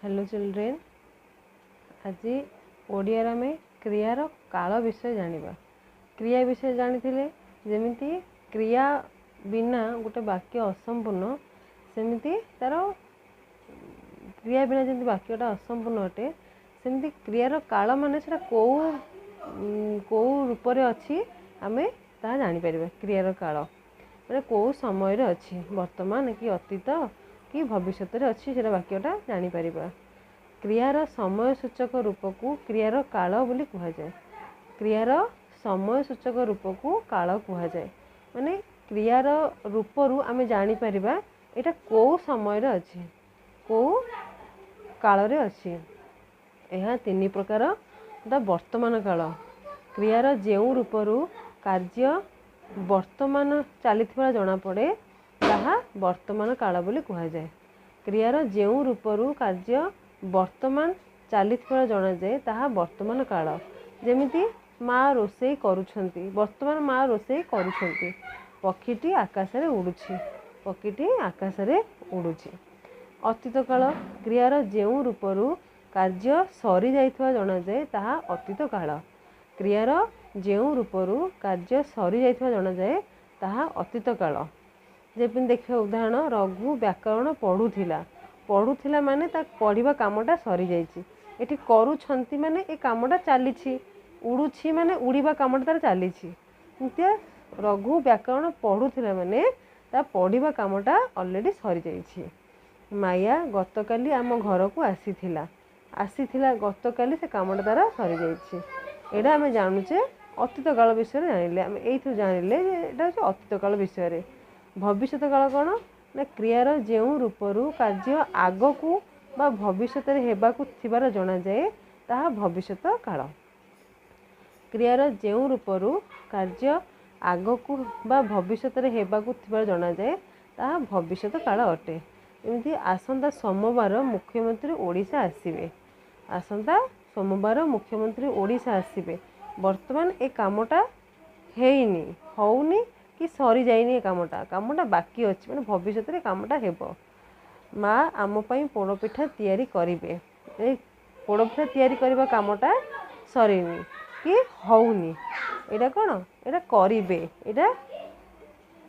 Hello children, आज ओडिया आम क्रियार काल विषय जानिबा। क्रिया विषय जानी जमीती क्रिया बिना गोटे वाक्य असंपूर्ण सेमती तार क्रिया बिना जमी वाक्यटा असंपूर्ण अटे सेमती क्रियार काल माने सेटा कौ रूप से अच्छी आमे ता जानीपर। क्रियार काल माने कौ समय अच्छी, वर्तमान कि अतीत कि भविष्य अच्छी से वाक्यटा जानीपर। क्रियार समय सूचक रूप को क्रियार काल बोली कहुए। क्रियार समय सूचक रूप को काल कहुए। माने क्रियार रूपरू आमे जानीपर यहाँ कौ समय अच्छी कौ काल रे अच्छी। यह तीन प्रकार। वर्तमान काल क्रियार जेउ रूपरू कार्य वर्तमान चली जना पड़े ताहा वर्तमान काल बोली कहुए। क्रियार जेउ रूपरू कार्य वर्तमान चली जना जाए ताहा वर्तमान काल। जेमिति माँ रोषेई करुछंती, वर्तमान माँ रोषेई करुछंती। पक्षीटी आकाश रे उड़ुछि, पक्षीटी आकाश रे उड़ुछि। अतीत काल क्रियार जेउ रूपरू कार्य सरी जाइथवा जना जाए ताहा अतीत काल। क्रियार जेउ रूपरू कार्य सरी जाइथवा जना जाए ताहा अतीत काल। जेपिन देखिए उदाहरण, रघु व्याकरण पढ़ुथिला माने ता पढ़िबा कामटा सरी जाइछि। एठी करुछंती माने ए कामटा चलीछि, उड़ुछि माने उड़िबा कामटा तार चलीछि। एमतिया रघु व्याकरण पढ़ुथिला माने ता पढ़िबा कामटा ऑलरेडी सरी जाइछि। माया गतकाली आम घर को आसीथिला गतकाली से कामटा तार सरी जाइछि। एटा आमे जानुचे अतीत काल विषय जानिले। आमे एइथु जानिले एटा होछि अतीत काल विषय। भविष्यत काल कौन ना क्रियार जेउ रूपरू कार्य आगकू बा भविष्यत हेबाकू थिबार जना जाए ताहा भविष्यत काल। क्रियार जेउ रूपरू कार्य आगकू बा भविष्यत हेबाकू थिबार जना जाए ताहा भविष्यत काल अटे। एमती आसंता सोमवार मुख्यमंत्री ओडिशा आसीबे। आसंता सोमवार मुख्यमंत्री ओडिशा आसीबे। वर्तमान ए कामटा हेइनी होउनी कि सरी जाइनी। कामटा बाकी अच्छी माने भविष्यत रे कामटा हेबो। माँ आम पई पोड़पिठा तैयारी करिवे। ए पोड़पिठा तैयारी करबा कामटा सरीनी कि होउनी। एटा कोन एटा करिवे। एटा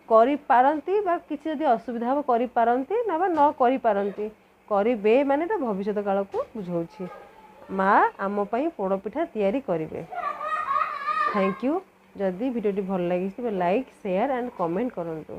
करि पारंती बा किछि जदि असुविधा हो करि पारंती ना बा न करि पारंती। करिवे माने एटा भविष्यत काल को बुझौछि। माँ आम पई पोड़पिठा तैयारी करिवे। Thank you. जदि वीडियो भल लगी लाइक शेयर एंड कमेंट करंतु।